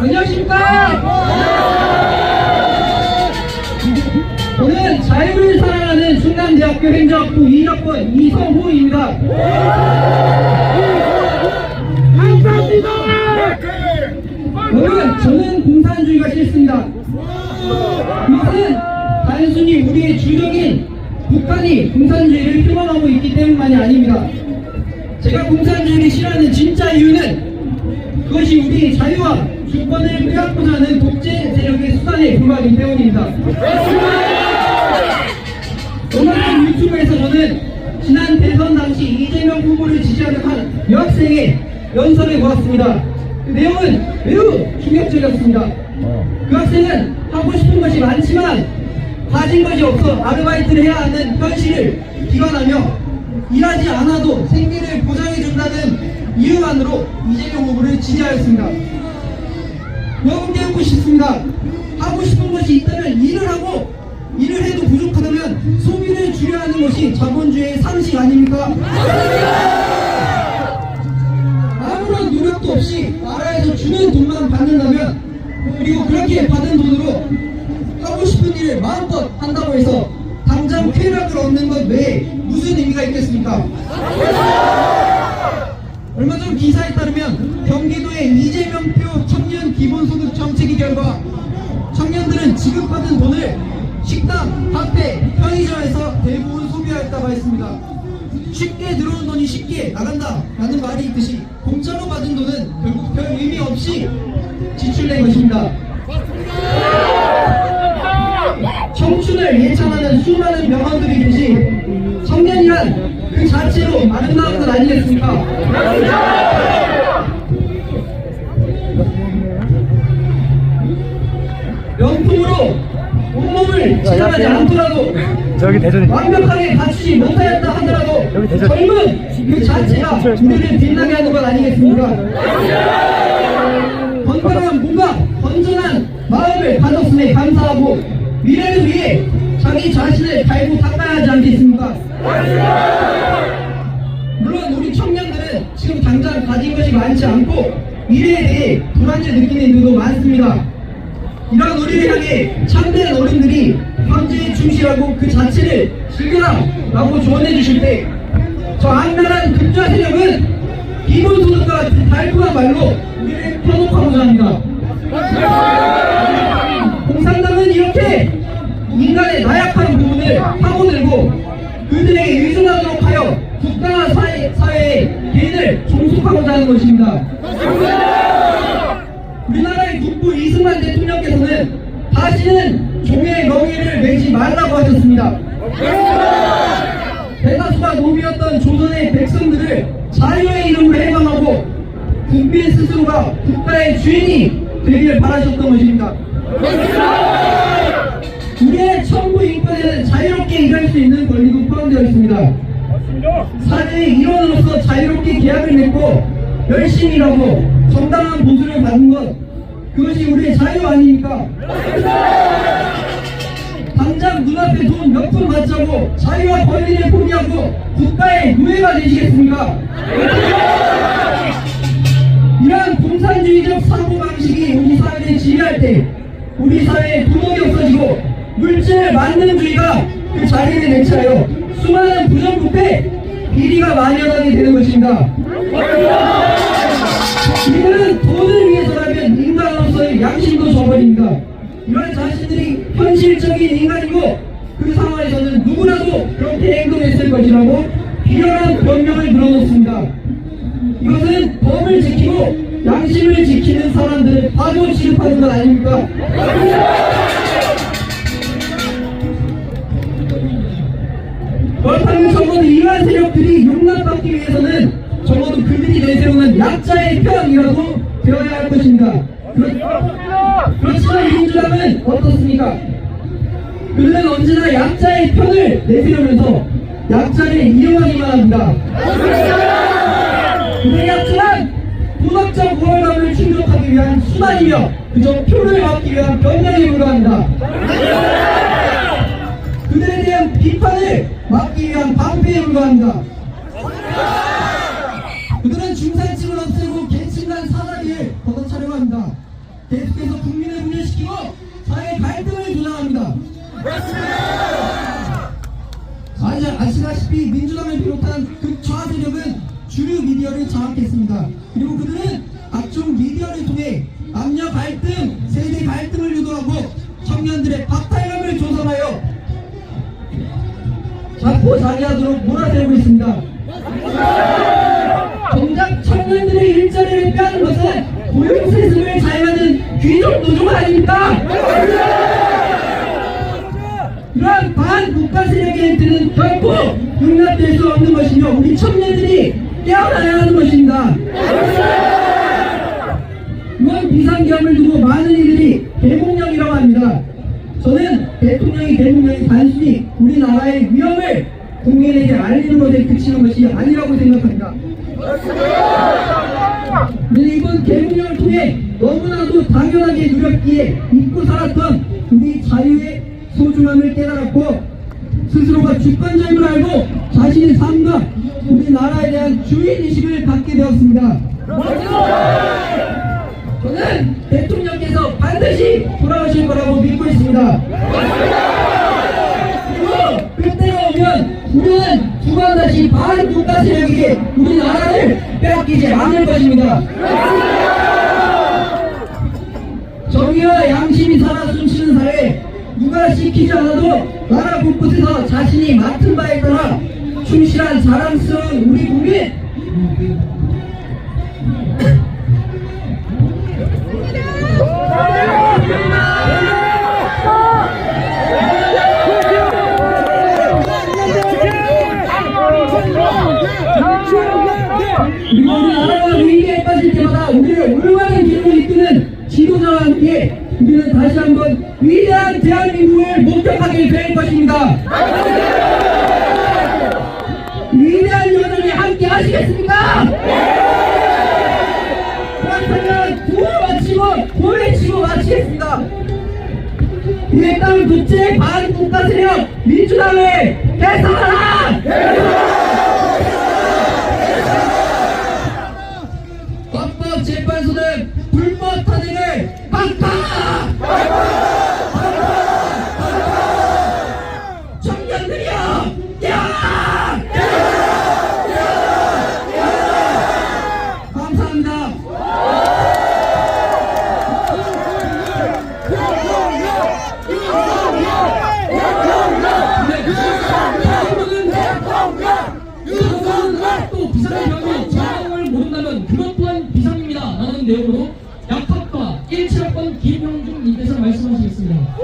안녕하십니까? 저는 자유를 사랑하는 충남대학교 행정학부 2학번 이성호입니다. 감사합니다. 여러분, 저는 공산주의가 싫습니다. 이것은 단순히 우리의 주적인 북한이 공산주의를 표방하고 있기 때문만이 아닙니다. 제가 공산주의를 싫어하는 진짜 이유는 그것이 우리 자유와 주권을 빼앗고자 하는 독재 세력의 수단에 불과하기 때문입니다. 오늘 유튜브에서 저는 지난 대선 당시 이재명 후보를 지지하는 한 여학생의 연설을 보았습니다. 그 내용은 매우 충격적이었습니다. 그 학생은 하고 싶은 것이 많지만 가진 것이 없어 아르바이트를 해야 하는 현실을 비관하며 일하지 않아도 생계를 보장해준다는 이유만으로 이재명 후보를 지지하였습니다. 여러분께 묻고 싶습니다. 하고 싶은 것이 있다면 일을 하고, 일을 해도 부족하다면 소비를 줄여야 하는 것이 자본주의의 상식 아닙니까? 아무런 노력도 없이 나라에서 주는 돈만 받는다면, 그리고 그렇게 받은 돈으로 하고 싶은 일을 마음껏 한다고 해서 당장 쾌락을 얻는 것 외에 무슨 의미가 있겠습니까? 얼마 전 기사에 따르면 경기도의 이재명표 청년 기본소득 정책의 결과 청년들은 지급받은 돈을 식당, 카페, 편의점에서 대부분 소비하였다고 했습니다. 쉽게 들어온 돈이 쉽게 나간다 라는 말이 있듯이 공짜로 받은 돈은 결국 별 의미 없이 지출된 것입니다. 청춘을 예찬하는 수많은 명언들이 있듯이 청년이란 그 자체로 아름다운 것 아니겠습니까? 명품으로 온몸을 치장하지 않더라도 완벽하게 갖추지 못하였다 하더라도 젊은 그 자체가 우리를 빛나게 하는 것 아니겠습니까? 건강한 몸과 건전한 마음을 가졌음에 감사하고 미래를 위해 자기 자신을 갈고 닦아야 하지 않겠습니까? 물론 우리 청년들은 지금 당장 가진 것이 많지 않고 미래에 대해 불안을 느끼는 이들도 많습니다. 이런 우리를 향해 참된 어른들이 현재에 충실하고 그 자체를 즐겨라 라고 조언해 주실 때 저 악랄한 독자 세력은 기본소득과 같은 달콤한 말로 우리를 편혹하고자 합니다. 공산당은 이렇게 인간의 나약한 부분을 파고들고 그들에게 의존하도록 하여 국가와 사회의 개인을 종속하고자 하는 것입니다. 우리나라의 국부 이승만 대통령께서는 다시는 종의 명예를 매지 말라고 하셨습니다. 대다수가 노비였던 조선의 백성들을 자유의 이름으로 해방하고 국민 스스로가 국가의 주인이 되기를 바라셨던 것입니다. 우리의 천부 인권에는 자유롭게 일할 수 있는 권리도 포함되어 있습니다. 사회의 일원으로서 자유롭게 계약을 맺고 열심히 일하고 정당한 보수를 받는 것, 그것이 우리의 자유 아닙니까? 당장 눈앞에 돈 몇 푼 받자고 자유와 권리를 포기하고 국가의 노예가 되시겠습니까? 이러한 공산주의적 사고방식이 우리 사회를 지배할 때 우리 사회에 도덕이 없어지고 물질 만능주의가 그 자리를 내차하여 수많은 부정부패, 비리가 만연하게 되는 것입니다. 이들은 돈을 위해서라면 인간으로서의 양심도 저버립니다. 이런 자신들이 현실적인 인간이고 그 상황에서는 누구라도 그렇게 행동했을 것이라고 비열한 변명을 늘어놓습니다. 이것은 법을 지키고 양심을 지키는 사람들을 바보 취급하는 것 아닙니까? 그렇다면 적어도 이러한 세력들이 용납받기 위해서는 적어도 그들이 내세우는 약자의 편이라도 되어야 할 것입니다. 그렇지만 민주당은 어떻습니까? 그들은 언제나 약자의 편을 내세우면서 약자를 이용하기만 합니다. 그들의 약자는 도덕적 우월감을 충족하기 위한 수단이며 그저 표를 받기 위한 변명에 불과합니다. 그들에 대한 비판을 막기 위한 방패에 불과합니다. 그들은 중산층을 없애고 계층 간 사다리를 걷어차려고 합니다. 계속해서 국민을 분열시키고 사회 갈등을 조장합니다. 아시다시피 민주당을 비롯한 극좌 세력은 주류 미디어를 장악했습니다. 그리고 그들은 각종 미디어를 통해 남녀 갈등, 세대 갈등을 유도하고 청년들의 박탈감을 조성하여 자포자기하도록 몰아세우고 있습니다. 정작 청년들의 일자리를 빼앗는 것은 고용세습을 자행하는 귀족 노조가 아닙니까? 이러한 반국가 세력의 행태는 결코 용납될 수 없는 것이며 우리 청년들이 깨어나야 하는 것입니다. 이번 비상계엄을 두고 많은 이들이 개국령이라고 합니다. 저는 대통령이 개국령이 단순히 우리나라의 위험을 국민에게 알리는 것에 그치는 것이 아니라고 생각합니다. 이번 개국령을 통해 너무나도 당연하게 누렸기에 잊고 살았던 우리 자유의 소중함을 깨달았고 스스로가 주권자임을 알고 자신의 삶과 우리나라에 대한 주인의식을 갖게 되었습니다. 저는 대통령께서 반드시 돌아오실 거라고 믿고 있습니다. 그리고 그때가 오면 우리는 두 번 다시 반국가 세력에게 우리나라를 빼앗기지 않을 것입니다. 정의와 양심이 살아 숨쉬는 사회, 누가 시키지 않아도 나라 곳곳에서 자신이 맡은 바에 따라 충실한 자랑스러운 우리 국민, 그리고 우리나라가 위기에 빠질 때마다 우리를 올바른 길로 이끄는 지도자와 함께 우리는 다시 한번 위대한 대한민국을 목격하게 될 것입니다. 위대한 여정에 함께 하시겠습니까? 그렇다면 구호외치고 마치겠습니다. 이 땅 도체 반국가 세력 민주당을 해산하라! 헌법재판소는 불법 탄핵을 박탈하라! 청년들이여 깨어라! 감사합니다. 또 비상경이 정황을 모른다면 그것 또한 비상입니다 라는 내용으로 약학과 17학번 김형중 님께서 말씀하시겠습니다.